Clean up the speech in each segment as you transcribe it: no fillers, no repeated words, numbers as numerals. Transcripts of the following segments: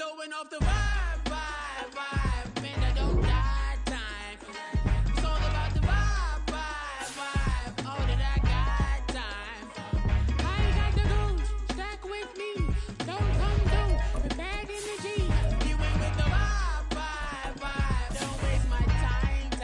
throwing off the vibe, vibe, vibe. Man, I don't die time. It's all about the vibe, vibe, vibe. All that I got time. I ain't got the goons, stack with me. Don't come through, the bag in the G. You ain't with the vibe, vibe, vibe. Don't waste my time.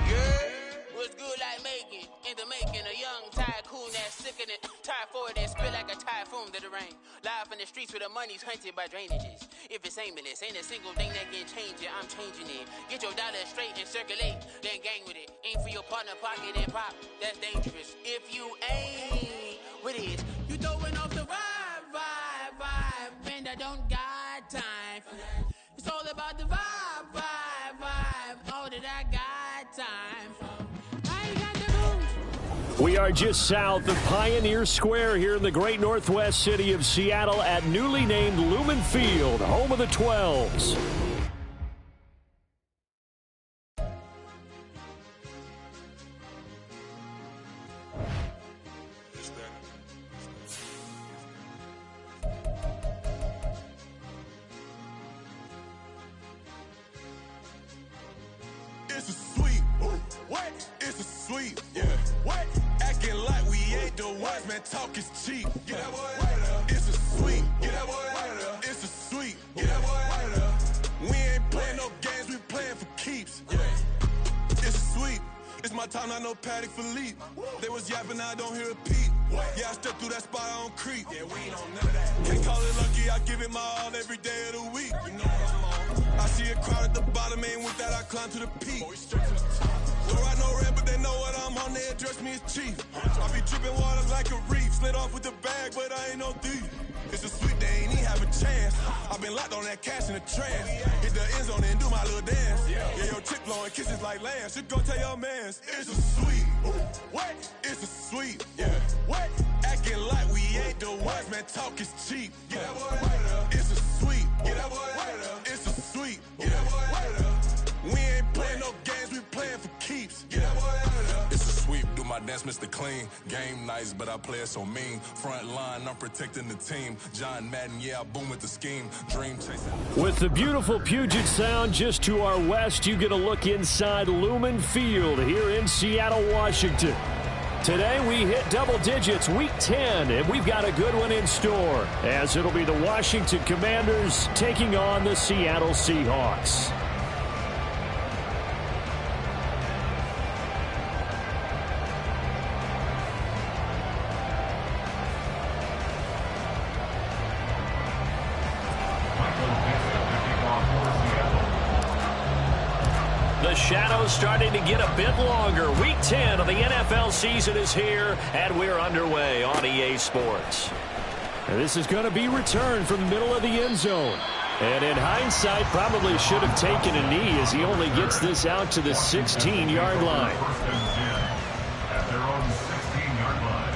Yeah, what's good like making? In the making, a young tycoon that's sickening. Typhoid that spit like a typhoon to the rain. Live in the streets where the money's hunted by drainages. If it's aimless, ain't a single thing that can change it. I'm changing it. Get your dollar straight and circulate, then gang with it. Aim for your partner, pocket and pop. That's dangerous. If you ain't with it, you throwing off the vibe, vibe, vibe. Man, I don't got time for that. It's all about the vibe, vibe, vibe. All that I got time for. I ain't got the goons. We are just south of Pioneer Square here in the great northwest city of Seattle at newly named Lumen Field, home of the 12s. It's a sweet, what? It's a sweet, yeah. What? Acting like we ain't the ones, man. Talk is cheap. Get that boy out of there. It's a sweet, get that boy out of there. It's a sweet, get that boy out of there. We ain't playing no games, we playing for keeps. Yeah. It's a sweet. It's my time, not no Paddock Philippe. They was yapping, I don't hear a peep. Yeah, I step through that spot, I don't creep. Yeah, we ain't on none of that. Can't call it lucky, I give it my all every day of the week. You know what I'm on. I see a crowd at the bottom, ain't with that, I climb to the peak. Don't ride no red, but they know what I'm on, they address me as chief. I be dripping water like a reef, slid off with the bag, but I ain't no thief. It's a sweet, they ain't even have a chance. I been locked on that cash in the trance. Hit the end zone and do my little dance. Yeah, your chick blowing kisses like lambs. You go tell your mans. It's a sweet. What? It's a sweet. Yeah. What? Acting like we ain't the ones, man. Talk is cheap. Get that boy out of there. It's a sweet. Get that boy out of there. It's a sweet. Get that boy out of there. We ain't playing no games, we playing for keeps. Get that boy out of there. It's a sweep, do my dance, Mr. Clean. Game nice, but I play it so mean. Front line, I'm protecting the team. John Madden, yeah, I boom with the scheme. Dream chasing. With the beautiful Puget Sound just to our west, you get a look inside Lumen Field here in Seattle, Washington. Today we hit double digits, week 10, and we've got a good one in store, as it'll be the Washington Commanders taking on the Seattle Seahawks. The shadows starting to get a bit longer. Week 10 of the NFL season is here, and we're underway on EA Sports. And this is going to be returned from the middle of the end zone. And in hindsight, probably should have taken a knee as he only gets this out to the 16-yard line. At their own 16-yard line.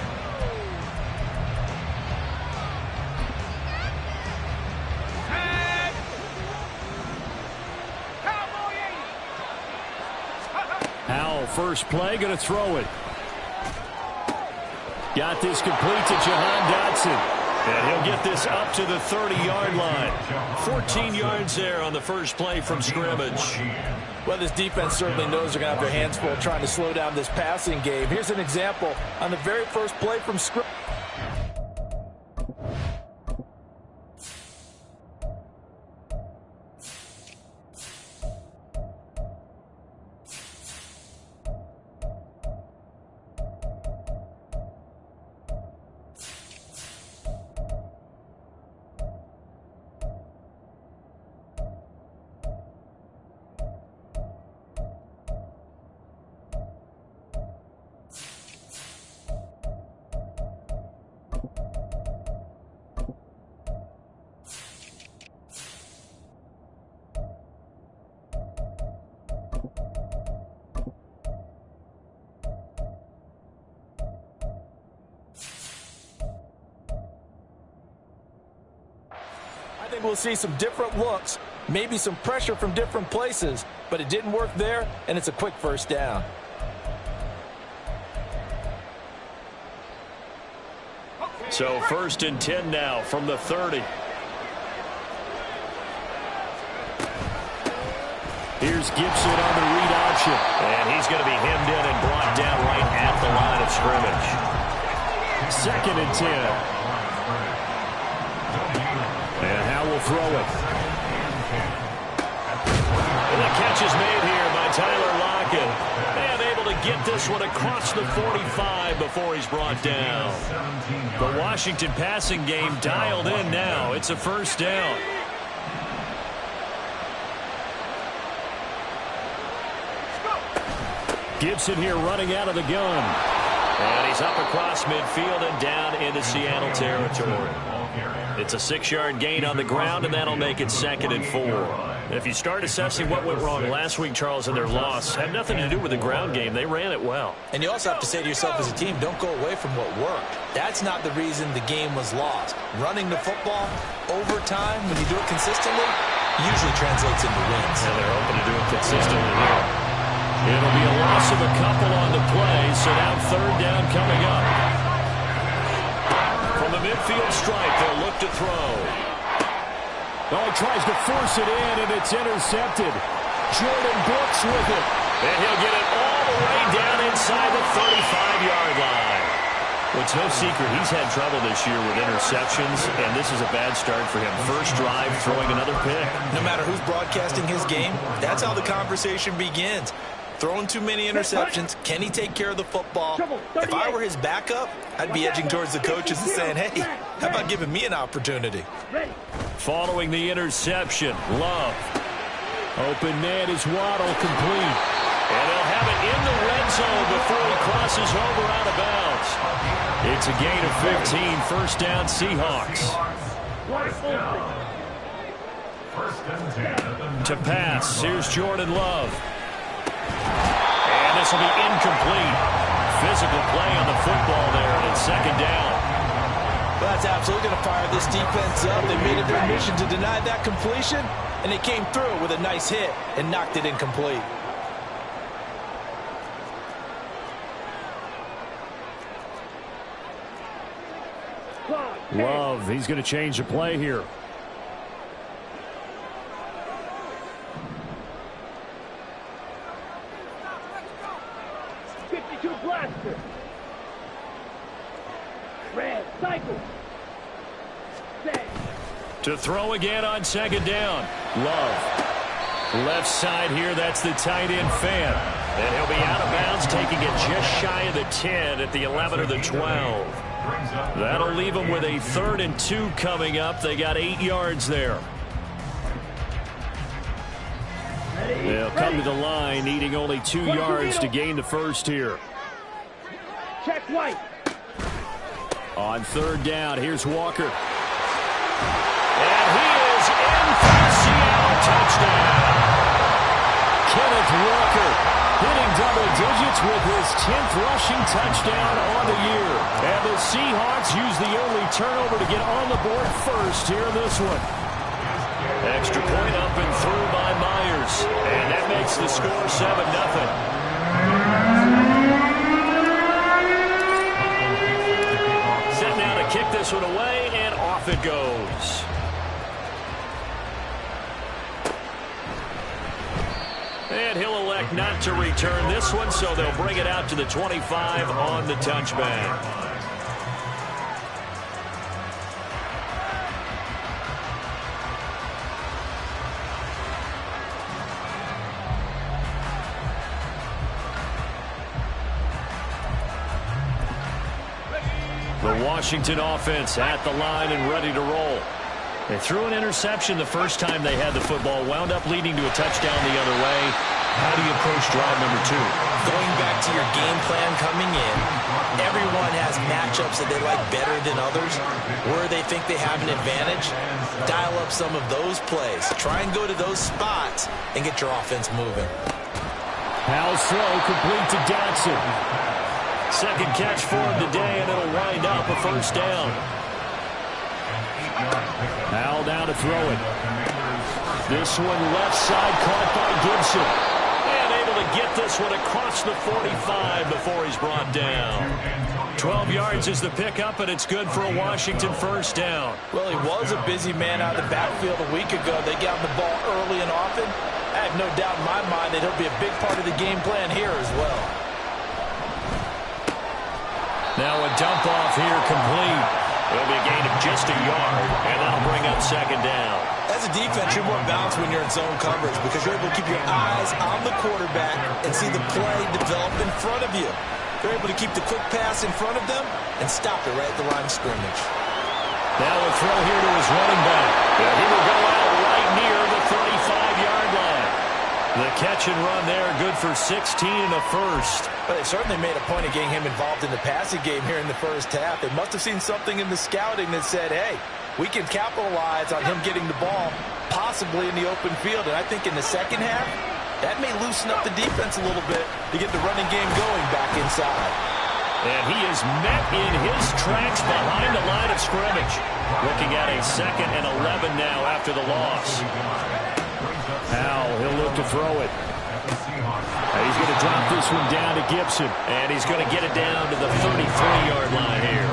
Howell, first play, going to throw it. Got this complete to Jahan Dotson. And he'll get this up to the 30-yard line. 14 yards there on the first play from scrimmage. Well, this defense certainly knows they're going to have their hands full trying to slow down this passing game. Here's an example on the very first play from scrimmage. I think we'll see some different looks, maybe some pressure from different places, but it didn't work there, and it's a quick first down. So 1st and 10 now from the 30. Here's Gibson on the read option. And he's going to be hemmed in and brought down right at the line of scrimmage. 2nd and 10. And Howe will throw it. And the catch is made here by Tyler Lockett. And able to get this one across the 45 before he's brought down. The Washington passing game dialed in now. It's a 1st down. Gibson here running out of the gun. And he's up across midfield and down into Seattle territory. It's a 6-yard gain on the ground, and that'll make it 2nd and 4. And if you start assessing what went wrong last week, Charles, in their loss, had nothing to do with the ground game. They ran it well. And you also have to say to yourself as a team, don't go away from what worked. That's not the reason the game was lost. Running the football over time, when you do it consistently, usually translates into wins. And they're hoping to do it consistently here. It'll be a loss of a couple on the play, so now 3rd down coming up. From the midfield stripe, they'll look to throw. Oh, he tries to force it in, and it's intercepted. Jordan Brooks with it. And he'll get it all the way down inside the 35-yard line. Well, it's no secret he's had trouble this year with interceptions, and this is a bad start for him. First drive, throwing another pick. No matter who's broadcasting his game, that's how the conversation begins. Throwing too many interceptions. Can he take care of the football? If I were his backup, I'd be edging towards the coaches and saying, hey, how about giving me an opportunity? Following the interception, Love. Open man is Waddle, complete. And they'll have it in the red zone before he crosses over out of bounds. It's a gain of 15, 1st down Seahawks. To pass, here's Jordan Love. And this will be incomplete. Physical play on the football there, and it's 2nd down. Well, that's absolutely going to fire this defense up. They made it their mission to deny that completion, and they came through with a nice hit and knocked it incomplete. Love, he's going to change the play here. To throw again on 2nd down. Love. Left side here, that's the tight end Fan. And he'll be out of bounds, taking it just shy of the 10 at the 11 or the 12. That'll leave them with a 3rd and 2 coming up. They got 8 yards there. They'll come to the line, needing only 2 yards to gain the 1st here. Check White. On 3rd down, here's Walker. And he is in for the Seattle touchdown. Kenneth Walker hitting double digits with his 10th rushing touchdown on the year. And the Seahawks use the only turnover to get on the board first here in this one. Extra point up and through by Myers. And that makes the score 7-0. Set now to kick this one away, and off it goes. And he'll elect not to return this one, so they'll bring it out to the 25 on the touchback. The Washington offense at the line and ready to roll. They threw an interception the first time they had the football, wound up leading to a touchdown the other way. How do you approach drive number 2? Going back to your game plan coming in, everyone has matchups that they like better than others. Where they think they have an advantage, dial up some of those plays. Try and go to those spots and get your offense moving. Howell slow, complete to Dotson. Second catch for him today, and it'll wind up a 1st down. Howell down to throw it. This one left side caught by Gibson. And able to get this one across the 45 before he's brought down. 12 yards is the pickup, and it's good for a Washington 1st down. Well, he was a busy man out of the backfield a week ago. They got the ball early and often. I have no doubt in my mind that he'll be a big part of the game plan here as well. Now a dump off here complete. It'll be a gain of just a yard, and that'll bring up second down. As a defense, you're more balanced when you're in zone coverage because you're able to keep your eyes on the quarterback and see the play develop in front of you. You're able to keep the quick pass in front of them and stop it right at the line of scrimmage. Now a throw here to his running back. And he will go out right near the 35-yard line. The catch and run there, good for 16 and a first. But they certainly made a point of getting him involved in the passing game here in the first half. They must have seen something in the scouting that said, hey, we can capitalize on him getting the ball, possibly in the open field. And I think in the second half, that may loosen up the defense a little bit to get the running game going back inside. And he is met in his tracks behind the line of scrimmage. Looking at a 2nd and 11 now after the loss. Howell, he'll look to throw it. He's going to drop this one down to Gibson. And he's going to get it down to the 33-yard line here.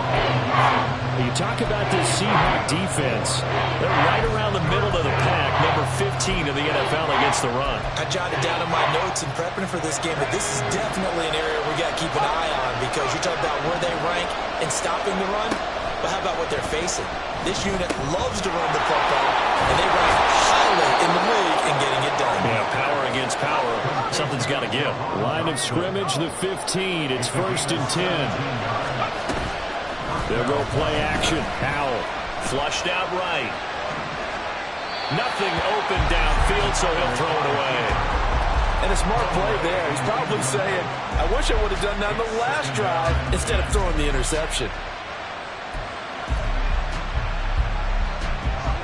You talk about this Seahawk defense. They're right around the middle of the pack, number 15 of the NFL against the run. I jotted down in my notes in prepping for this game, but this is definitely an area we got to keep an eye on because you're talking about where they rank in stopping the run. But how about what they're facing? This unit loves to run the football, and they rank highly in the league in getting it done. Yeah, power against power. Something's got to give. Line of scrimmage, the 15. It's 1st and 10. They'll go play action. Howell flushed out right. Nothing open downfield, so he'll throw it away. And a smart play there. He's probably saying, I wish I would have done that on the last drive instead of throwing the interception.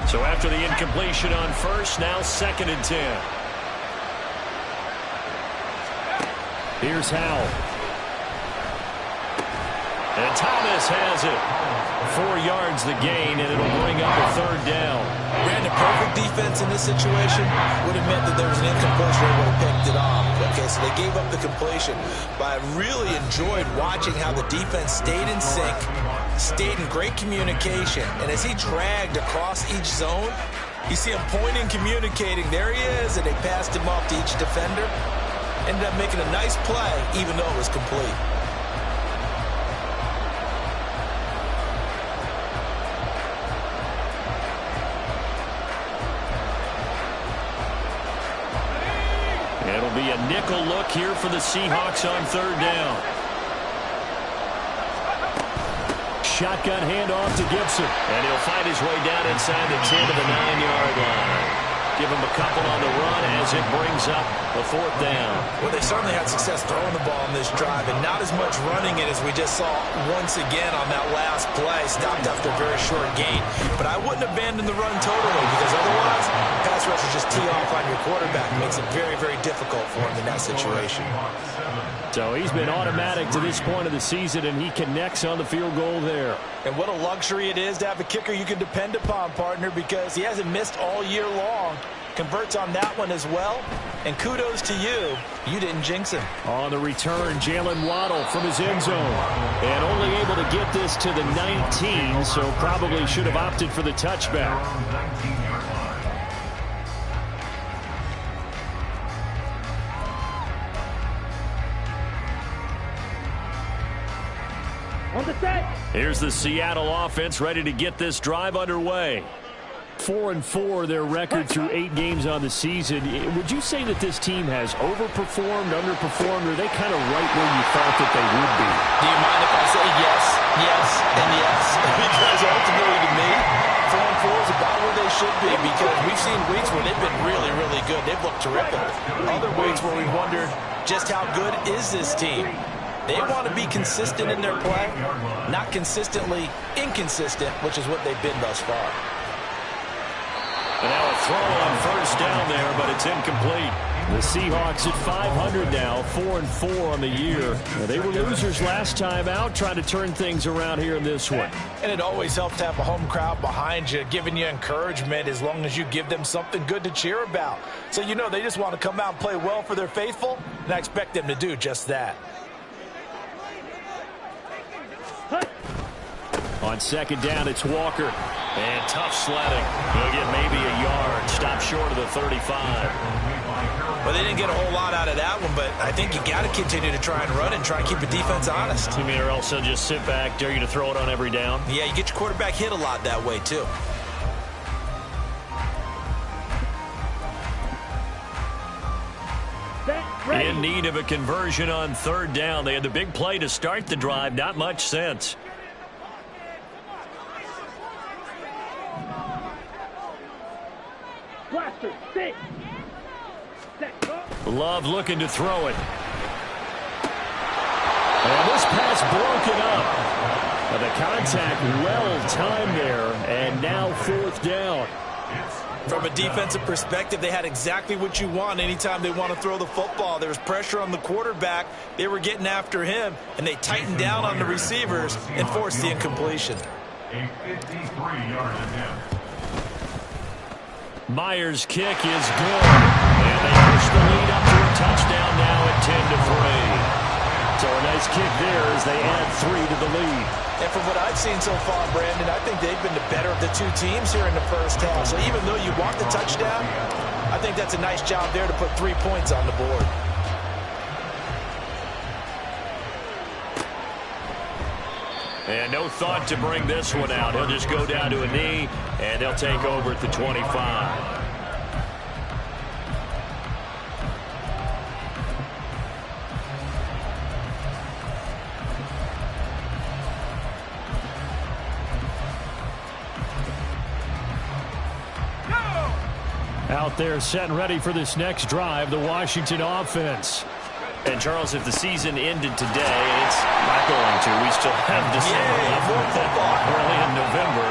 So after the incompletion on first, now 2nd and 10. Here's Howell. And Thomas has it. 4 yards the gain, and it'll bring up a 3rd down. Brandon, perfect defense in this situation would have meant that there was an incompletion or would have picked it off. Okay, so they gave up the completion. But I really enjoyed watching how the defense stayed in sync, stayed in great communication. And as he dragged across each zone, you see him pointing, communicating. There he is, and they passed him off to each defender. Ended up making a nice play, even though it was complete. It'll be a nickel look here for the Seahawks on 3rd down. Shotgun handoff to Gibson. And he'll find his way down inside the 10 to the 9-yard line. Give him a couple on the run as it brings up the 4th down. Well, they certainly had success throwing the ball on this drive and not as much running it as we just saw once again on that last play. Stopped after a very short gain. But I wouldn't abandon the run totally because otherwise pass rushers just tee off on your quarterback. It makes it very, very difficult for him in that situation. So he's been automatic to this point of the season, and he connects on the field goal there. And what a luxury it is to have a kicker you can depend upon, partner, because he hasn't missed all year long. Converts on that one as well. And kudos to you. You didn't jinx him. On the return, Jalen Waddle from his end zone. And only able to get this to the 19, so probably should have opted for the touchback. On the set. Here's the Seattle offense ready to get this drive underway. 4-4 their record through 8 games on the season. Would you say that this team has overperformed, underperformed, or are they kind of right where you thought that they would be? Do you mind if I say yes, yes, and yes? Because ultimately to me, 4-4 is about where they should be because we've seen weeks where they've been really, really good. They've looked terrific. Other weeks where we wondered just how good is this team? They want to be consistent in their play, not consistently inconsistent, which is what they've been thus far. And now a throw on first down there, but it's incomplete. The Seahawks at 500 now, 4-4 on the year. They were losers last time out, trying to turn things around here in this one. And it always helps to have a home crowd behind you, giving you encouragement as long as you give them something good to cheer about. So you know they just want to come out and play well for their faithful, and I expect them to do just that. On second down, it's Walker. And tough sledding. He'll get maybe a yard. Stop short of the 35. Well, they didn't get a whole lot out of that one, but I think you got to continue to try and run and try and keep the defense honest. You mean or else they'll just sit back, dare you to throw it on every down? Yeah, you get your quarterback hit a lot that way, too. In need of a conversion on third down. They had the big play to start the drive. Not much sense. Blaster, stick. Love looking to throw it. And this pass broken up. The contact well timed there, and now fourth down. From a defensive perspective, they had exactly what you want anytime they want to throw the football. There was pressure on the quarterback. They were getting after him, and they tightened down on the receivers and forced the incompletion. A 53-yard attempt. Myers' kick is good. And they push the lead up to a touchdown now at 10-3. So a nice kick there as they add 3 to the lead. And from what I've seen so far, Brandon, I think they've been the better of the two teams here in the first half. So even though you want the touchdown, I think that's a nice job there to put 3 points on the board. And no thought to bring this one out. He'll just go down to a knee, and they'll take over at the 25. Out there set and ready for this next drive, the Washington offense. And, Charles, if the season ended today, it's not going to. We still have December left with that early in November.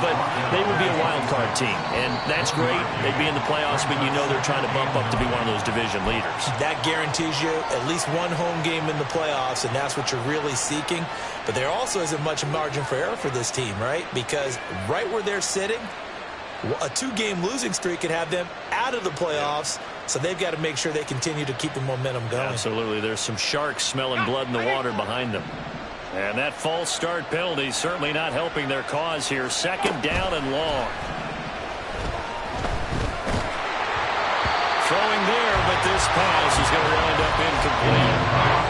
But they would be a wild card team, and that's great. They'd be in the playoffs, but you know they're trying to bump up to be one of those division leaders. That guarantees you at least one home game in the playoffs, and that's what you're really seeking. But there also isn't much margin for error for this team, right? Because right where they're sitting, a 2-game losing streak could have them out of the playoffs, so they've got to make sure they continue to keep the momentum going. Absolutely. There's some sharks smelling blood in the water behind them. And that false start penalty certainly not helping their cause here. Second down and long. Throwing there, but this pass is going to wind up incomplete.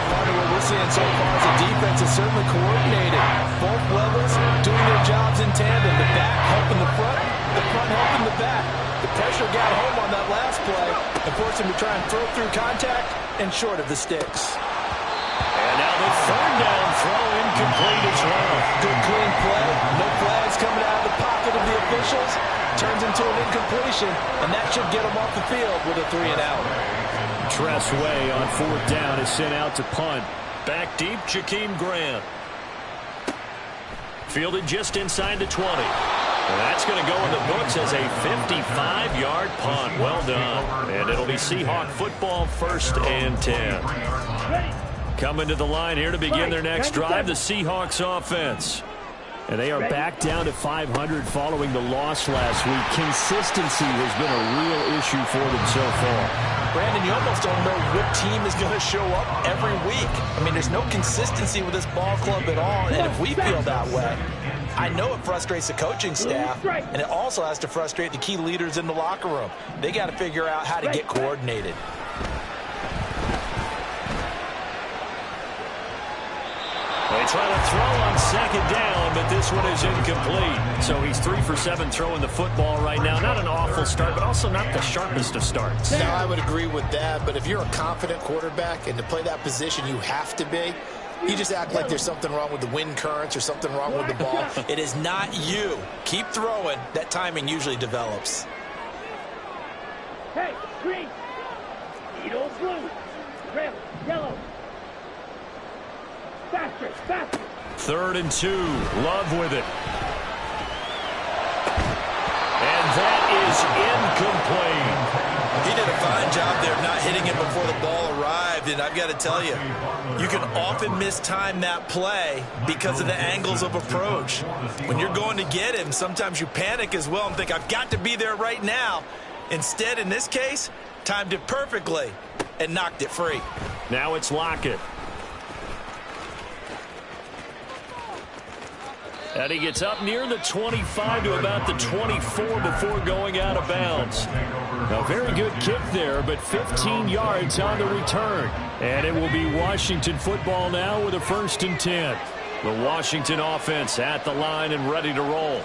Part of what we're seeing so far is the defense is certainly coordinated. Both levels doing their jobs in tandem. The back helping the front helping the back. The pressure got home on that last play and forced him to try and throw through contact and short of the sticks. And now the third down throw incomplete as well. Good clean play. No flags coming out of the pocket of the officials. Turns into an incompletion, and that should get them off the field with a 3-and-out. Tress Way on fourth down is sent out to punt. Back deep, Jakeem Grant. Fielded just inside the 20. And that's going to go in the books as a 55-yard punt. Well done. And it'll be Seahawk football, 1st and 10. Coming to the line here to begin their next drive, the Seahawks offense. And they are back down to 500 following the loss last week. Consistency has been a real issue for them so far. Brandon, you almost don't know what team is going to show up every week. I mean, there's no consistency with this ball club at all. And if we feel that way, I know it frustrates the coaching staff, and it also has to frustrate the key leaders in the locker room. They got to figure out how to get coordinated. They try to throw on second down, but this one is incomplete. So he's 3 for 7 throwing the football right now. Not an awful start, but also not the sharpest of starts. Now, I would agree with that, but if you're a confident quarterback and to play that position you have to be, you just act like there's something wrong with the wind currents or something wrong with the ball. It is not you. Keep throwing. That timing usually develops. Hey, green. Needle blue. Red, yellow. Faster, faster. 3rd and 2. Love with it. And that is incomplete. He did a fine job there not hitting it before the ball arrived, and I've got to tell you, you can often mistime that play because of the angles of approach. When you're going to get him, sometimes you panic as well and think, I've got to be there right now. Instead, in this case, timed it perfectly and knocked it free. Now it's Lockett. And he gets up near the 25 to about the 24 before going out of bounds. A very good kick there, but 15 yards on the return. And it will be Washington football now with a 1st and 10. The Washington offense at the line and ready to roll.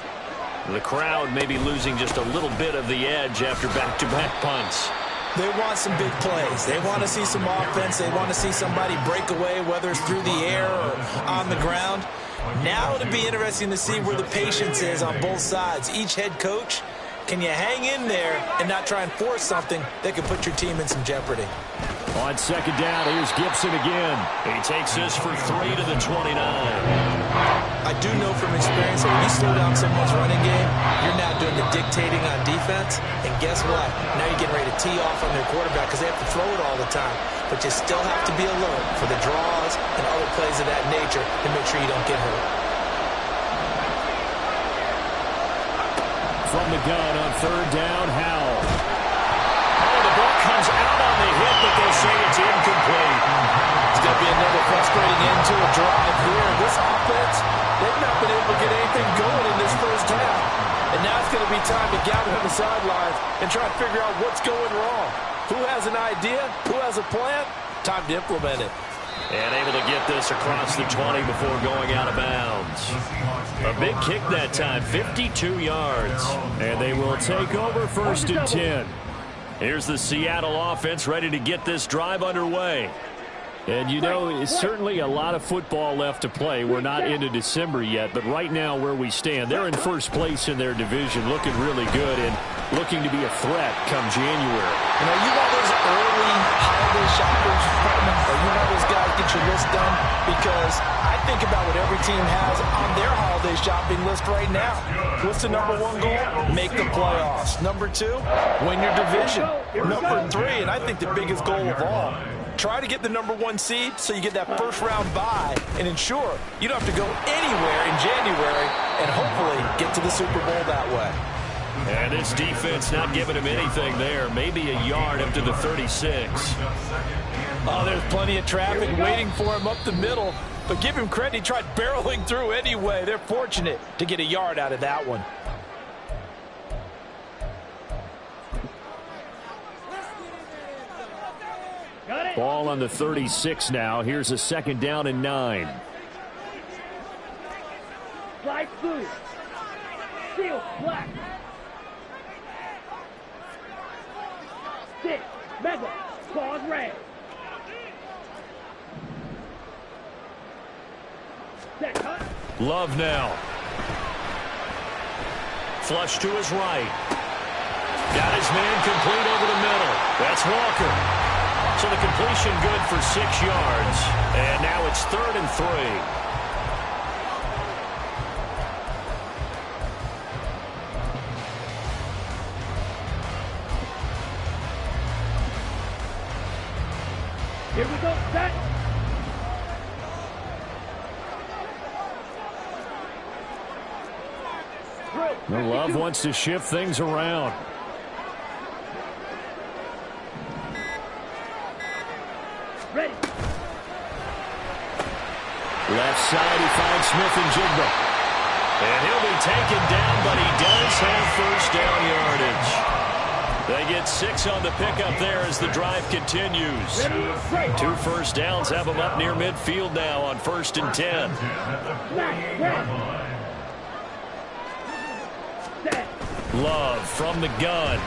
The crowd may be losing just a little bit of the edge after back-to-back punts. They want some big plays. They want to see some offense. They want to see somebody break away, whether it's through the air or on the ground. Now it'll be interesting to see where the patience is on both sides. Each head coach, can you hang in there and not try and force something that could put your team in some jeopardy? On 2nd down, here's Gibson again. He takes this for 3 to the 29. I do know from experience that when you slow down someone's running game, you're now doing the dictating on defense. And guess what? Now you're getting ready to tee off on their quarterback because they have to throw it all the time. But you still have to be alert for the draws and other plays of that nature to make sure you don't get hurt. From the gun on 3rd down, Howell. Oh, the ball comes out on the hit, but they'll say it's incomplete. It's going to be another frustrating end to a drive here. This offense, they've not been able to get anything going in this first half. And now it's going to be time to gather on the sidelines and try to figure out what's going wrong. Who has an idea? Who has a plan? Time to implement it. And able to get this across the 20 before going out of bounds. A big kick that time, 52 yards. And they will take over 1st and 10. Here's the Seattle offense ready to get this drive underway. And, you know, it's certainly a lot of football left to play. We're not into December yet, but right now where we stand, they're in 1st place in their division, looking really good and looking to be a threat come January. You know, you want those early holiday shoppers, or you want those guys get your list done, because I think about what every team has on their holiday shopping list right now. What's the number 1 goal? Make the playoffs. Number 2, win your division. Number 3, and I think the biggest goal of all, try to get the number 1 seed so you get that 1st round bye and ensure you don't have to go anywhere in January and hopefully get to the Super Bowl that way. And this defense not giving him anything there. Maybe a yard up to the 36. Oh, there's plenty of traffic waiting for him up the middle. But give him credit, he tried barreling through anyway. They're fortunate to get a yard out of that one. Ball on the 36 now. Here's a 2nd down and 9. Slide blue. Seal black. 6. Mega. Pause red. Set cut. Love now. Flush to his right. Got his man complete over the middle. That's Walker. So the completion good for 6 yards. And now it's 3rd and 3. Here we go. Set. The Love wants to shift things around. Ready. Left side, he finds Smith-Njigba. And he'll be taken down, but he does have 1st down yardage. They get 6 on the pickup there as the drive continues. 2 first downs have them up near midfield now on 1st and 10. Love from the gun.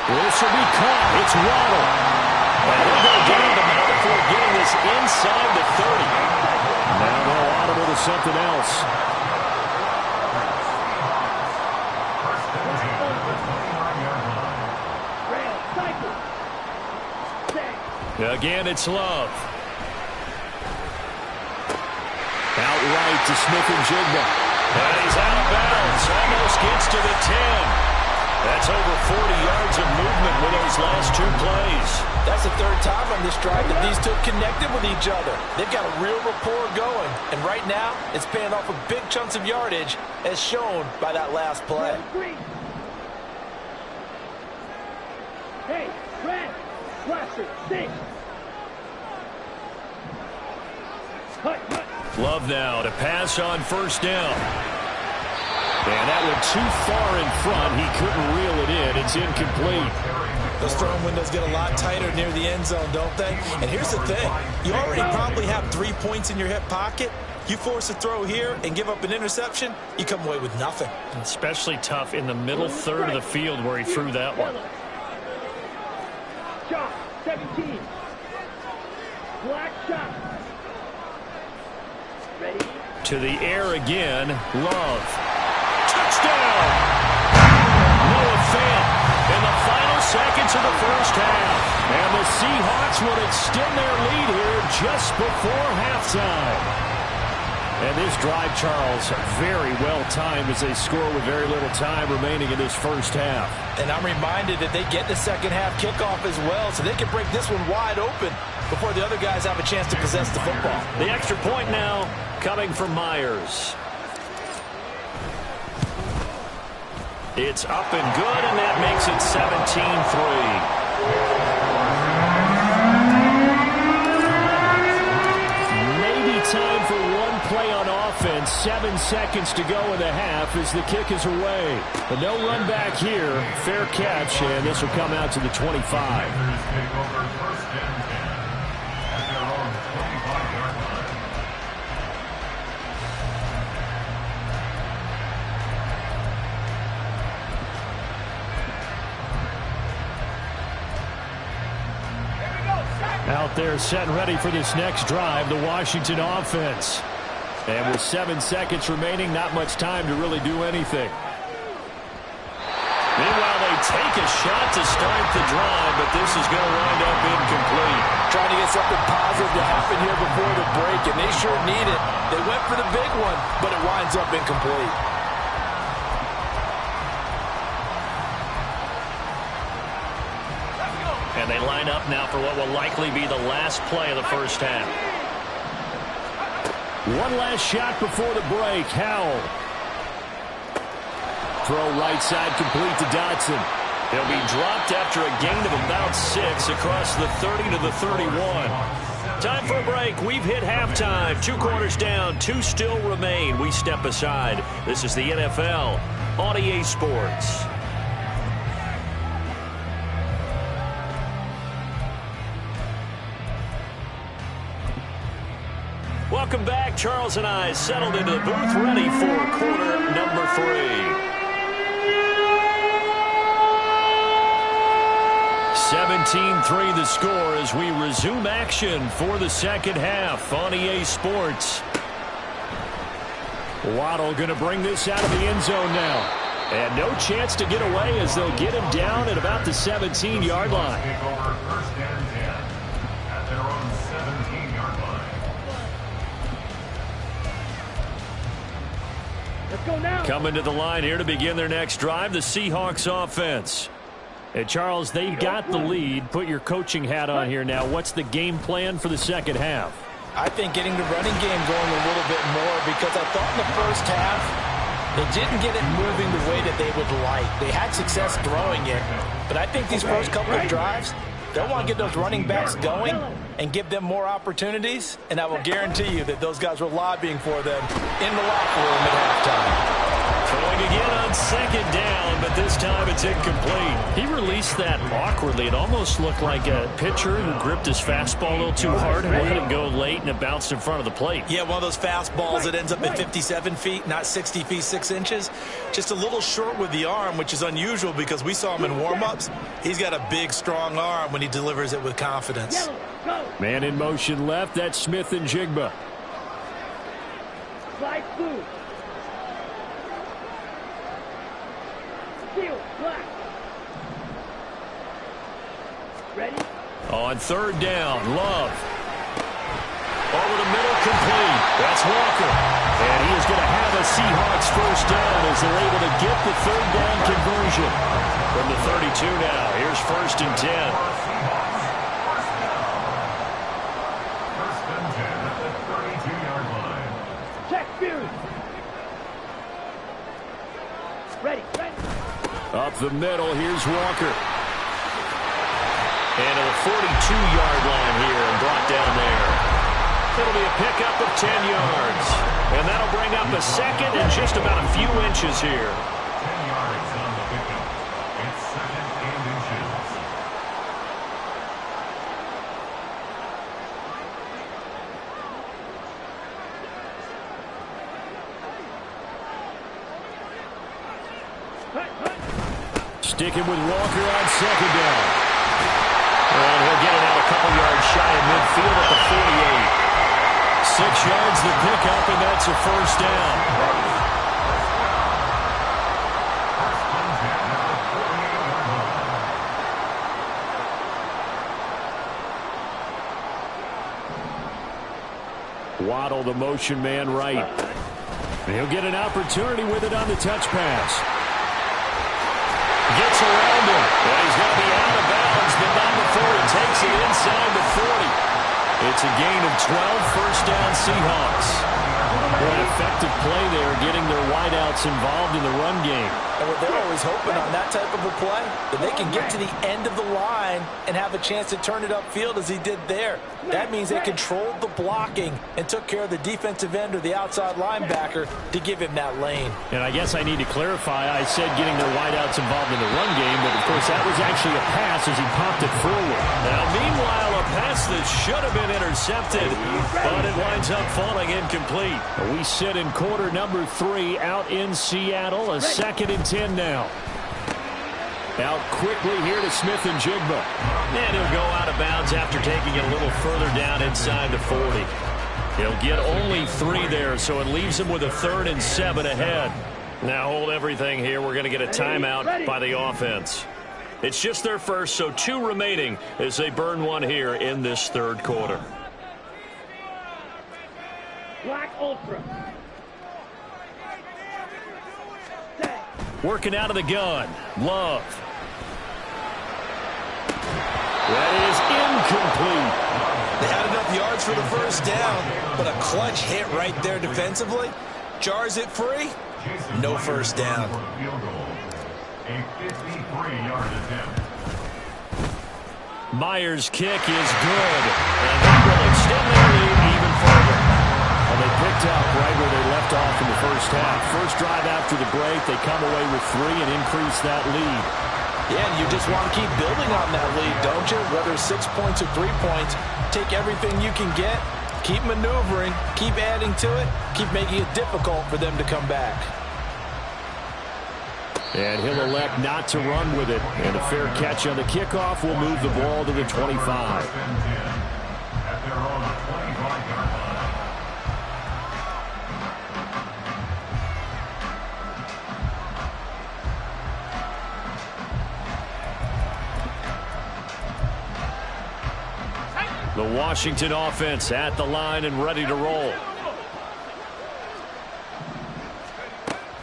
This will be caught. It's Waddle. And he'll go down the middle before getting this inside the 30. Now they'll audible to something else. Again, it's Love. Outright to Smith-Njigba. And he's out of bounds. Almost gets to the 10. That's over 40 yards of movement with those last 2 plays. That's the 3rd time on this drive that these two connected with each other. They've got a real rapport going. And right now, it's paying off with big chunks of yardage, as shown by that last play. Hey, red, blaster, 6. Cut. Love now to pass on first down. And that went too far in front. He couldn't reel it in. It's incomplete. Those throwing windows get a lot tighter near the end zone, don't they? And here's the thing. You already probably have 3 points in your hip pocket. You force a throw here and give up an interception, you come away with nothing. Especially tough in the middle third of the field where he threw that one. Shot, 17. Black shot. Ready? To the air again. Love. Touchdown! Noah Fant in the final seconds of the first half. And the Seahawks will extend their lead here just before halftime. And this drive, Charles, very well timed as they score with very little time remaining in this first half. And I'm reminded that they get the second half kickoff as well, so they can break this one wide open before the other guys have a chance to possess the football. The extra point now coming from Myers. It's up and good, and that makes it 17-3. Time for one play on offense. 7 seconds to go in the half as the kick is away. But no run back here. Fair catch, and this will come out to the 25. Out there set and ready for this next drive, the Washington offense. And with 7 seconds remaining, not much time to really do anything. Meanwhile, they take a shot to start the drive, but this is going to wind up incomplete. Trying to get something positive to happen here before the break, and they sure need it. They went for the big one, but it winds up incomplete. And they line up now for what will likely be the last play of the first half. One last shot before the break. Howell. Throw right side complete to Dotson. He'll be dropped after a gain of about 6 across the 30 to the 31. Time for a break. We've hit halftime. 2 quarters down. 2 still remain. We step aside. This is the NFL on EA Sports. Welcome back. Charles and I settled into the booth ready for quarter number 3. 17-3 the score as we resume action for the second half on EA Sports. Waddle going to bring this out of the end zone now. And no chance to get away as they'll get him down at about the 17-yard line. First and 10 at their own 17-yard line. Let's go now. Coming to the line here to begin their next drive, the Seahawks offense. And Charles, they've got the lead. Put your coaching hat on here now. What's the game plan for the second half? I think getting the running game going a little bit more, because I thought in the first half they didn't get it moving the way that they would like. They had success throwing it, but I think these first couple of drives, they'll want to get those running backs going and give them more opportunities, and I will guarantee you that those guys were lobbying for them in the locker room at halftime. Throwing again on second down, but this time it's incomplete. He released that awkwardly. It almost looked like a pitcher who gripped his fastball a little too hard and let him go late, and it bounced in front of the plate. Yeah, one of those fastballs that ends up at 57 feet, not 60 feet, 6 inches. Just a little short with the arm, which is unusual because we saw him in warm-ups. He's got a big, strong arm when he delivers it with confidence. Man in motion left. That's Smith and Jigba. Slide through. Black. Ready? On third down, Love. Over the middle, complete. That's Walker. And he is going to have a Seahawks first down as they're able to get the third down conversion. From the 32 now, here's first and 10. First and 10 at the 32-yard line. Check Fury. Ready, ready. Up the middle, here's Walker. And to the 42-yard line here and brought down there. It'll be a pickup of 10 yards. a second and just about a few inches here. 10 yards on the pickup. It's 2nd and inches. Sticking with Walker on 2nd down. And he'll get it out a couple yards shy of midfield at the 48. 6 yards the pickup, and that's a first down. Waddle, the motion man right. And he'll get an opportunity with it on the touch pass. Gets around him. And he's going to be out of bounds, but not before he takes it inside the 40. It's a gain of 12, first down Seahawks. An effective play there, getting their wideouts involved in the run game. And what they're always hoping on that type of a play, that they can get to the end of the line and have a chance to turn it upfield as he did there. That means they controlled the blocking and took care of the defensive end or the outside linebacker to give him that lane. And I guess I need to clarify, I said getting their wideouts involved in the run game, but of course that was actually a pass as he popped it forward. Now meanwhile, a pass that should have been intercepted, but it winds up falling incomplete. We sit in quarter number 3 out in Seattle, a 2nd and 10 now. Out quickly here to Smith and Jigba. And he'll go out of bounds after taking it a little further down inside the 40. He'll get only 3 there, so it leaves him with a 3rd and 7 ahead. Now hold everything here. We're going to get a timeout by the offense. It's just their first, so 2 remaining as they burn one here in this 3rd quarter. Black Ultra. Working out of the gun. Love. That is incomplete. They had enough yards for the first down, but a clutch hit right there defensively. Jars it free. No first down. Field goal. A 53-yard attempt. Myers' kick is good. And that will extend their lead even further. Well, they picked up right where they left off in the first half. First drive after the break, they come away with 3 and increase that lead. Yeah, and you just want to keep building on that lead, don't you? Whether it's 6 points or 3 points, take everything you can get, keep maneuvering, keep adding to it, keep making it difficult for them to come back. And he'll elect not to run with it. And a fair catch on the kickoff will move the ball to the 25. At their own 25-yard line. The Washington offense at the line and ready to roll.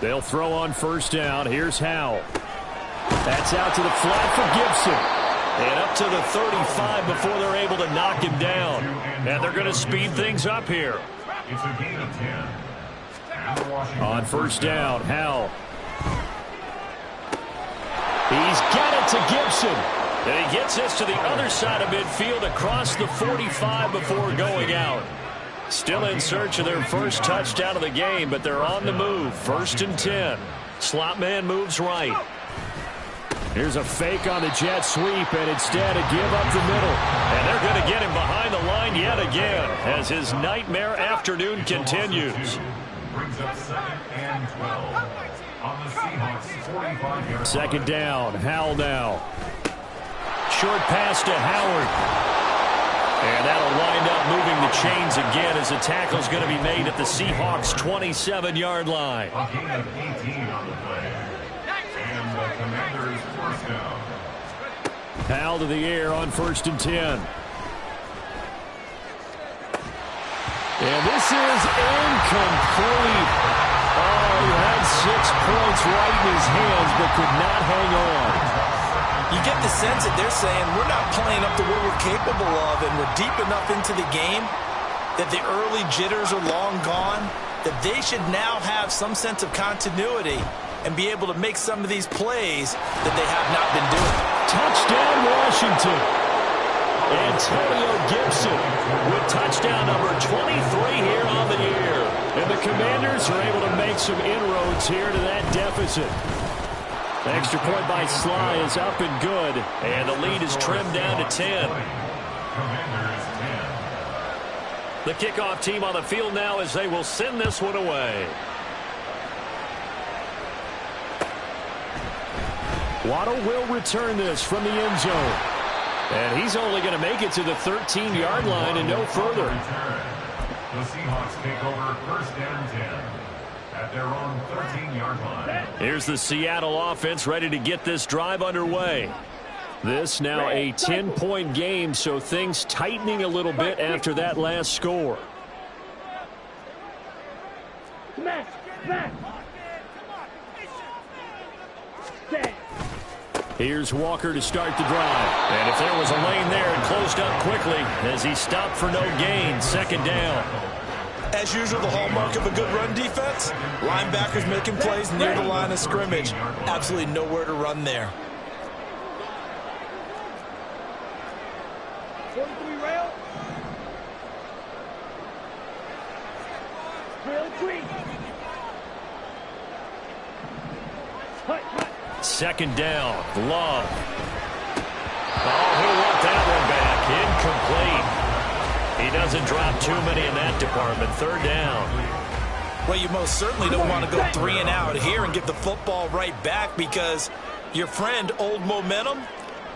They'll throw on first down. Here's Howell. That's out to the flat for Gibson. And up to the 35 before they're able to knock him down. And they're going to speed things up here. It's a gain of 10. And the Washington On first down, Howell. He's got it to Gibson. And he gets this to the other side of midfield across the 45 before going out. Still in search of their first touchdown of the game, but they're on the move. 1st and 10. Slot man moves right. Here's a fake on the jet sweep, and instead a give up the middle. And they're going to get him behind the line yet again as his nightmare afternoon continues. brings up 2nd and 12 on the Seahawks 45-yard. 2nd down. Howell now. Short pass to Howard. And that'll wind up moving the chains again as the tackle's going to be made at the Seahawks' 27-yard line. A gain of 18 on the play. And the Commanders' first down. Howell to the air on 1st and 10. And this is incomplete. Oh, he had 6 points right in his hands but could not hang on. You get the sense that they're saying we're not playing up to what we're capable of, and we're deep enough into the game that the early jitters are long gone, that they should now have some sense of continuity and be able to make some of these plays that they have not been doing. Touchdown, Washington. Antonio Gibson with touchdown number 23 here on the year. And the the Commanders are able to make some inroads here to that deficit. The extra point by Sly is up and good, and the lead is trimmed down to 10. Commanders 10. The kickoff team on the field now as they will send this one away. Waddle will return this from the end zone. And he's only going to make it to the 13-yard line and no further. The Seahawks take over first and 10 at their own 13-yard line. Here's the Seattle offense ready to get this drive underway. This now a 10-point game, so things tightening a little bit after that last score. Smash! Smash! Set! Here's Walker to start the drive. And if there was a lane there, it closed up quickly as he stopped for no gain. Second down. As usual, the hallmark of a good run defense, linebackers making plays near the line of scrimmage. Absolutely nowhere to run there. 43 rail. Rail 3. Hut, hut. Second down. Love. Oh, he'll want that one back. Incomplete. He doesn't drop too many in that department. Third down. Well, you most certainly don't want to go 3 and out here and get the football right back because your friend, Old Momentum,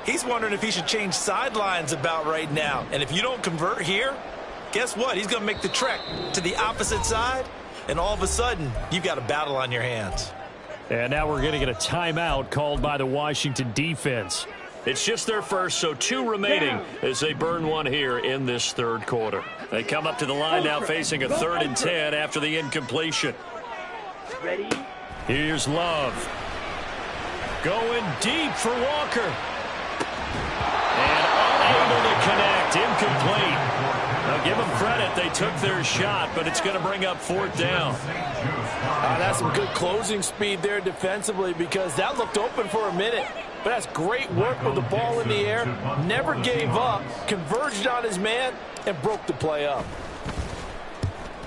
he's wondering if he should change sidelines about right now. And if you don't convert here, guess what? He's going to make the trek to the opposite side, and all of a sudden, you've got a battle on your hands. And now we're going to get a timeout called by the Washington defense. It's just their first, so 2 remaining as they burn one here in this third quarter. They come up to the line now facing a 3rd and 10 after the incompletion. Ready? Here's Love. Going deep for Walker. And unable to connect. Incomplete. Now give them credit. They took their shot, but it's going to bring up 4th down. That's some good closing speed there defensively because that looked open for a minute. But that's great work with the ball in the air. Never gave up, converged on his man, and broke the play up.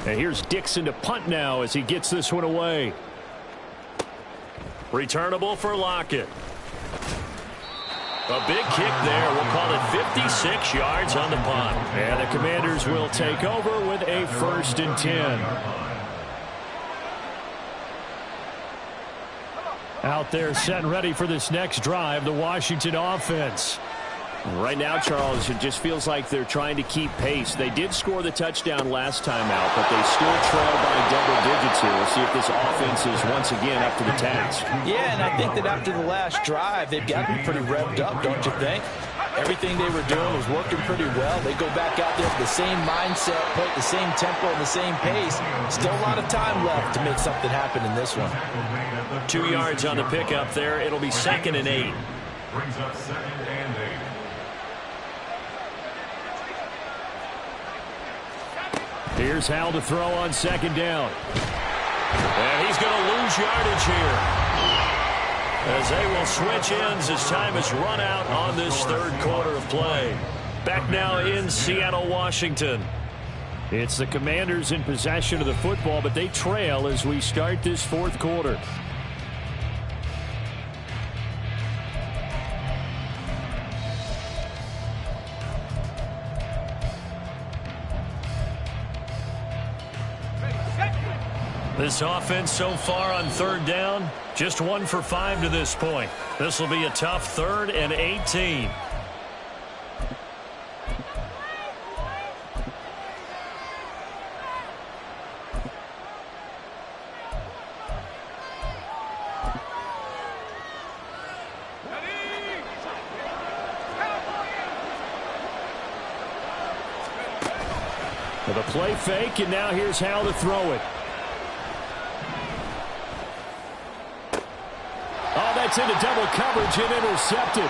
And here's Dixon to punt now as he gets this one away. Returnable for Lockett. A big kick there. We'll call it 56 yards on the punt. And the Commanders will take over with a 1st and 10. Out there set and ready for this next drive, the Washington offense. Right now, Charles, it just feels like they're trying to keep pace. They did score the touchdown last time out, but they still trail by double digits here. We'll see if this offense is once again up to the task. Yeah, and I think that after the last drive, they've got to be pretty revved up, don't you think? Everything they were doing was working pretty well. They go back out there with the same mindset, play at the same tempo and the same pace. Still a lot of time left to make something happen in this one. 2 yards on the pickup there. It'll be 2nd and 8. Brings up 2nd and 8. Here's Hal to throw on 2nd down. And he's going to lose yardage here, as they will switch ends as time is run out on this 3rd quarter of play. Back now in Seattle, Washington. It's the Commanders in possession of the football, but they trail as we start this 4th quarter. This offense so far on 3rd down, just 1 for 5 to this point. This will be a tough 3rd and 18. With a play fake, and now here's Hal to throw it. Oh, that's into double coverage and intercepted.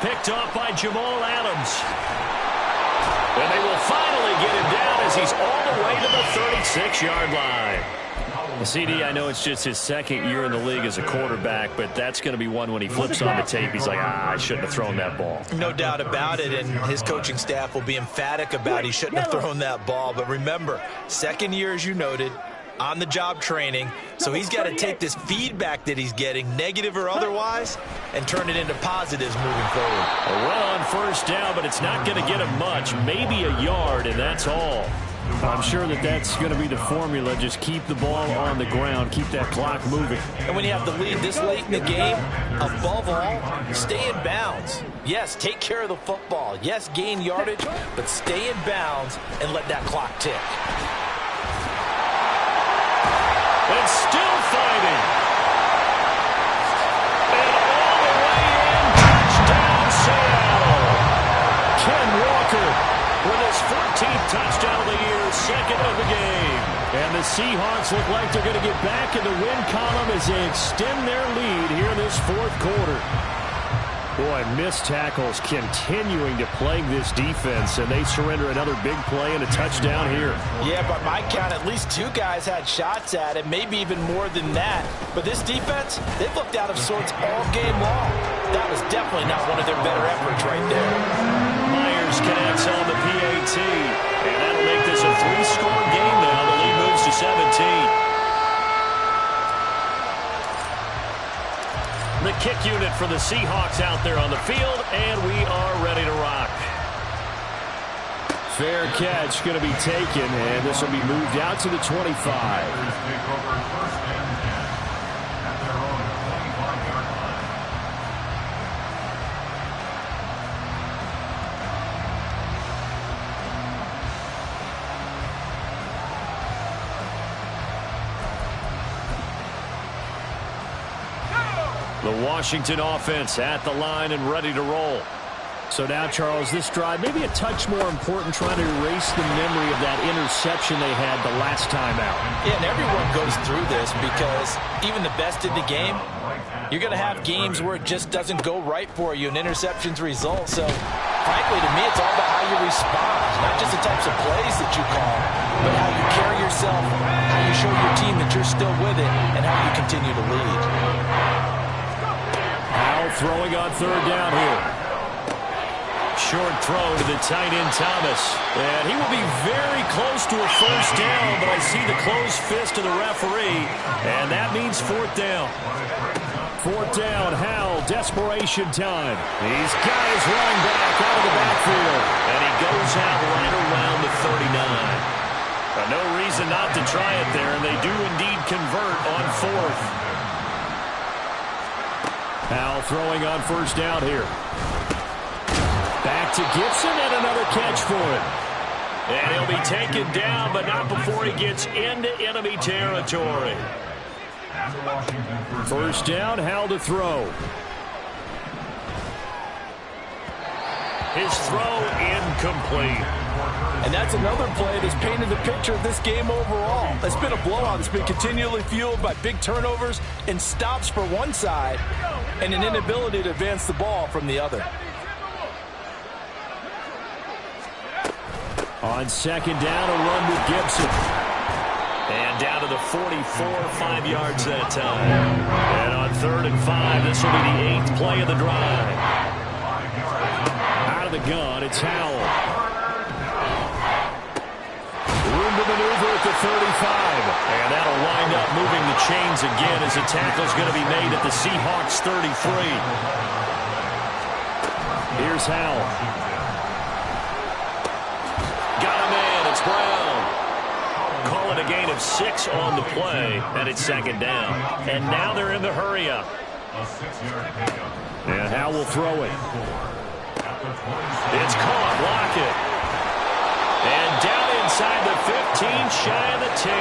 Picked off by Jamal Adams. And they will finally get him down as he's all the way to the 36-yard line. CD, I know it's just his 2nd year in the league as a quarterback, but that's going to be one when he flips on the tape. He's like, I shouldn't have thrown that ball. No doubt about it, and his coaching staff will be emphatic about he shouldn't have thrown that ball. But remember, 2nd year, as you noted, on-the-job training, so he's got to take this feedback that he's getting, negative or otherwise, and turn it into positives moving forward. A run on first down, but it's not going to get him much, maybe a yard, and that's all. I'm sure that's going to be the formula. Just keep the ball on the ground, keep that clock moving. And when you have the lead this late in the game, above all, stay in bounds. Yes, take care of the football. Yes, gain yardage, but stay in bounds and let that clock tick. And still fighting. And all the way in, touchdown Seattle. Ken Walker with his 14th touchdown of the year, second of the game. And the Seahawks look like they're going to get back in the win column as they extend their lead here in this fourth quarter. Boy, missed tackles continuing to plague this defense, and they surrender another big play and a touchdown here. Yeah, by my count, at least 2 guys had shots at it, maybe even more than that. But this defense, they've looked out of sorts all game long. That was definitely not one of their better efforts right there. Myers connects on the PAT, and that'll make this a 3-score game now. The lead moves to 17. The kick unit for the Seahawks out there on the field, and we are ready to rock. Fair catch going to be taken, and this will be moved out to the 25. The Washington offense at the line and ready to roll. So now, Charles, this drive maybe a touch more important, trying to erase the memory of that interception they had the last time out. Yeah, and everyone goes through this because even the best in the game, you're going to have games where it just doesn't go right for you and interceptions result. So, frankly, to me, it's all about how you respond, not just the types of plays that you call, but how you carry yourself, how you show your team that you're still with it, and how you continue to lead. Throwing on third down here. Short throw to the tight end Thomas. And he will be very close to a first down, but I see the closed fist of the referee, and that means fourth down. Fourth down, Howell, desperation time. He's got his running back out of the backfield, and he goes out right around the 39. No reason not to try it there, and they do indeed convert on fourth. Howell throwing on first down here. Back to Gibson and another catch for him. And he'll be taken down, but not before he gets into enemy territory. First down, Howell to throw. His throw incomplete. And that's another play that's painted the picture of this game overall. It's been a blowout that's been continually fueled by big turnovers and stops for one side and an inability to advance the ball from the other. On second down, a run with Gibson. And down to the 44, 5 yards that time. And on 3rd and 5, this will be the 8th play of the drive. Out of the gun, it's Howell. Room to maneuver at the 35. And that'll wind up moving the chains again as the tackle's going to be made at the Seahawks 33. Here's Howell. Got a man. It's Brown. Call it a gain of 6 on the play, and it's second down. And now they're in the hurry-up. And Howell will throw it. It's caught. Lockett. And down inside the 15, shy of the 10.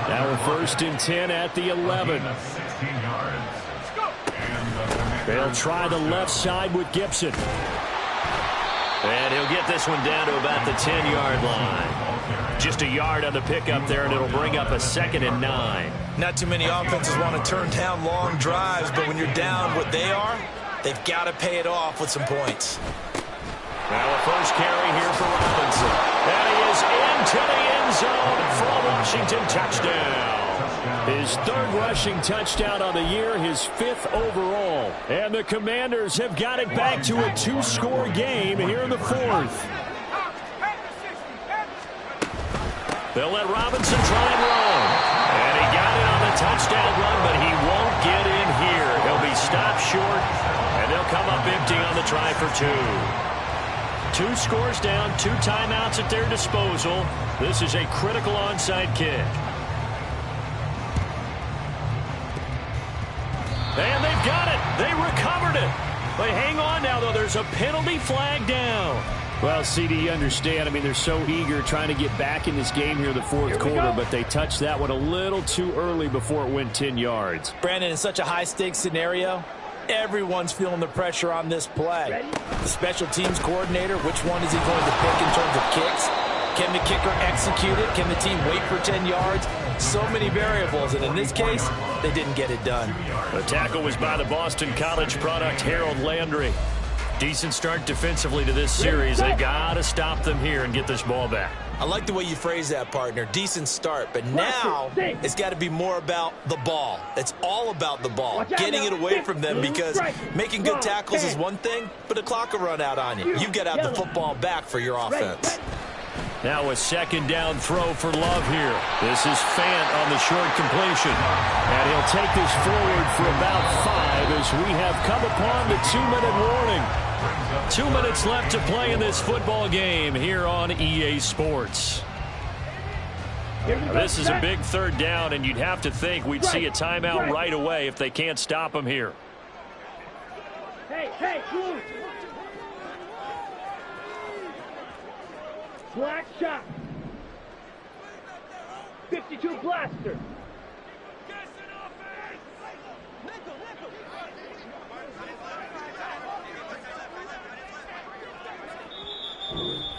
Now we're 1st and 10 at the 11. They'll try the left side with Gibson. And he'll get this one down to about the 10-yard line. Just a yard on the pickup there, and it'll bring up a 2nd and 9. Not too many offenses want to turn down long drives, but when you're down what they are, they've got to pay it off with some points. Now a first carry here for Robinson. And he is into the end zone for a Washington touchdown. His 3rd rushing touchdown on the year, his 5th overall. And the Commanders have got it back to a 2-score game here in the 4th. They'll let Robinson try and roll. touchdown run, but he won't get in here. He'll be stopped short, and they'll come up empty on the try for 2. 2 scores down, 2 timeouts at their disposal. This is a critical onside kick. And they've got it. They recovered it. They hang on now, though. There's a penalty flag down. Well, CD, you understand. I mean, they're so eager trying to get back in this game here in the fourth quarter, but they touched that one a little too early before it went 10 yards. Brandon, in such a high-stakes scenario, everyone's feeling the pressure on this play. The special teams coordinator, which one is he going to pick in terms of kicks? Can the kicker execute it? Can the team wait for 10 yards? So many variables, and in this case, they didn't get it done. The tackle was by the Boston College product, Harold Landry. Decent start defensively to this series. They've got to stop them here and get this ball back. I like the way you phrase that, partner. Decent start, but now it's got to be more about the ball. It's all about the ball, getting it away from them, because making good tackles is one thing, but the clock will run out on you. You've got to have the football back for your offense. Now a second down throw for Love here. This is Fant on the short completion. And he'll take this forward for about 5 as we have come upon the 2-minute warning. 2 minutes left to play in this football game here on EA Sports. This is a big third down, and you'd have to think we'd see a timeout right away if they can't stop him here. Hey, blue. Black shot. 52 blaster.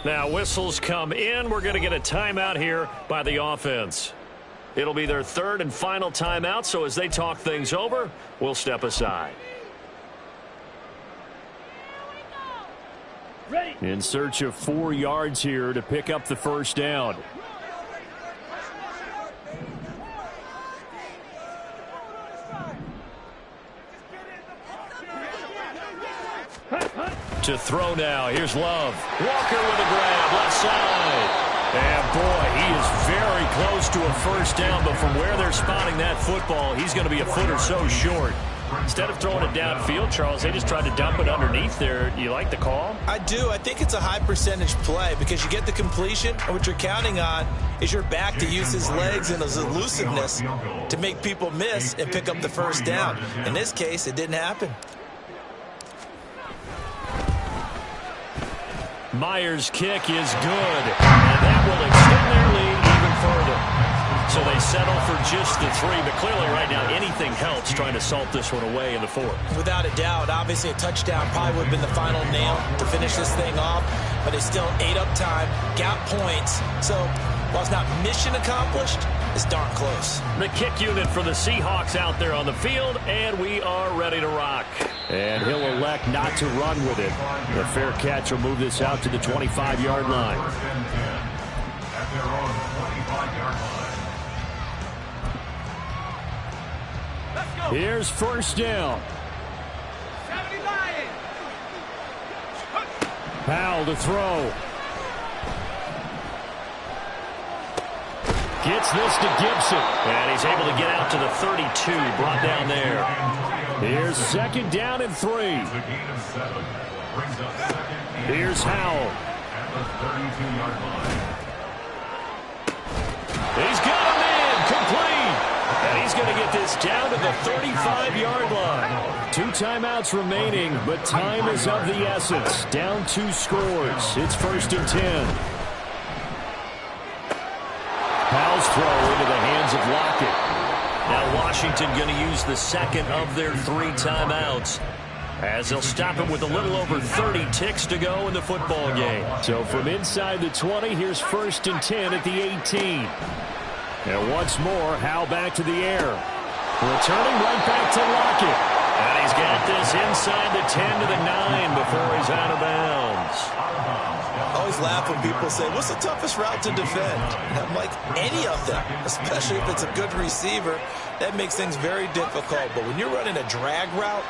Now whistles come in. We're going to get a timeout here by the offense. It'll be their third and final timeout, so as they talk things over, we'll step aside. Ready. In search of 4 yards here to pick up the first down. To throw now. Here's Love. Walker with a grab, left side. And boy, he is very close to a first down, but from where they're spotting that football, he's going to be a foot or so short. Instead of throwing it downfield, Charles, they just tried to dump it underneath there. You like the call? I do. I think it's a high percentage play because you get the completion, and what you're counting on is your back to use his legs and his elusiveness to make people miss and pick up the first down. In this case, it didn't happen. Myers' kick is good, and that will extend their lead even further. So they settle for just the 3, but clearly right now anything helps trying to salt this one away in the 4th. Without a doubt, obviously a touchdown probably would have been the final nail to finish this thing off, but they still ate up time, got points. So while it's not mission accomplished, it's darn close. The kick unit for the Seahawks out there on the field, and we are ready to rock. And he'll elect not to run with it. The fair catch will move this out to the 25-yard line. At their own 25-yard line. Here's first down. Powell to throw. Gets this to Gibson. And he's able to get out to the 32, brought down there. Here's second down and 3. Here's Howell. At the 32-yard line. He's got him in, complete. And he's going to get this down to the 35-yard line. 2 timeouts remaining, but time is of the essence. Down 2 scores. It's first and 10. Powell's throw into the hands of Lockett. Now Washington going to use the second of their 3 timeouts as they'll stop him with a little over 30 ticks to go in the football game. So from inside the 20, here's first and 10 at the 18. And once more, Howell back to the air. Returning right back to Lockett. And he's got this inside the 10 to the 9 before he's out of bounds. I always laugh when people say, what's the toughest route to defend? And I'm like, any of them, especially if it's a good receiver. That makes things very difficult. But when you're running a drag route,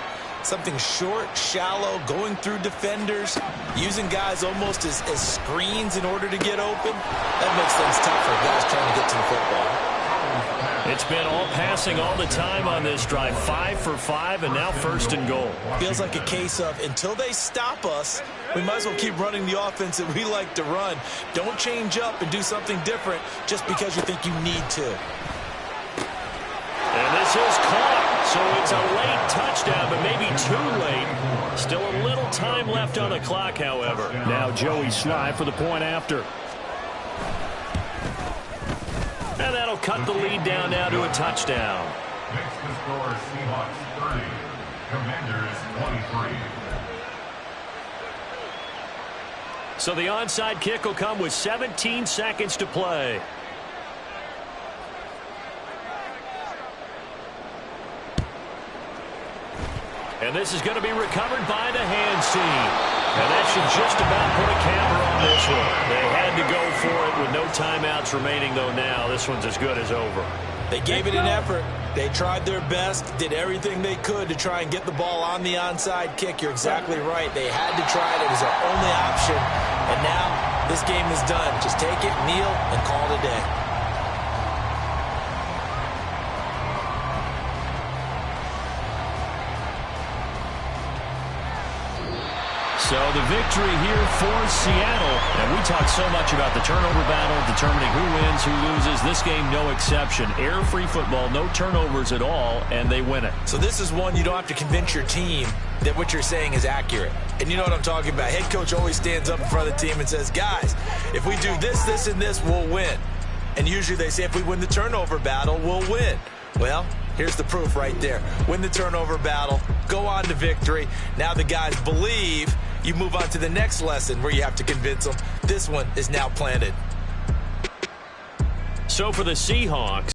something short, shallow, going through defenders, using guys almost as screens in order to get open, that makes things tough for guys trying to get to the football. It's been all passing all the time on this drive. 5 for 5, and now 1st and goal. Feels like a case of until they stop us, we might as well keep running the offense that we like to run. Don't change up and do something different just because you think you need to. And this is caught. So it's a late touchdown, but maybe too late. Still a little time left on the clock, however. Now Joey Sly for the point after. And that'll cut the lead down now to a touchdown. Makes the score Seahawks 30, Commanders 23. So the onside kick will come with 17 seconds to play. And this is going to be recovered by the hands team. And that should just about put a camera on this one. They had to go for it with no timeouts remaining, though now this one's as good as over. They gave it an effort. They tried their best, did everything they could to try and get the ball on the onside kick. You're exactly right. They had to try it. It was their only option. And now this game is done. Just take it, kneel, and call it a day. So the victory here for Seattle. And we talk so much about the turnover battle, determining who wins, who loses. This game, no exception. Error-free football, no turnovers at all, and they win it. So this is one you don't have to convince your team that what you're saying is accurate. And you know what I'm talking about. Head coach always stands up in front of the team and says, guys, if we do this, this, and this, we'll win. And usually they say if we win the turnover battle, we'll win. Well, here's the proof right there. Win the turnover battle, go on to victory. Now the guys believe. You move on to the next lesson where you have to convince them. This one is now planted. So for the Seahawks,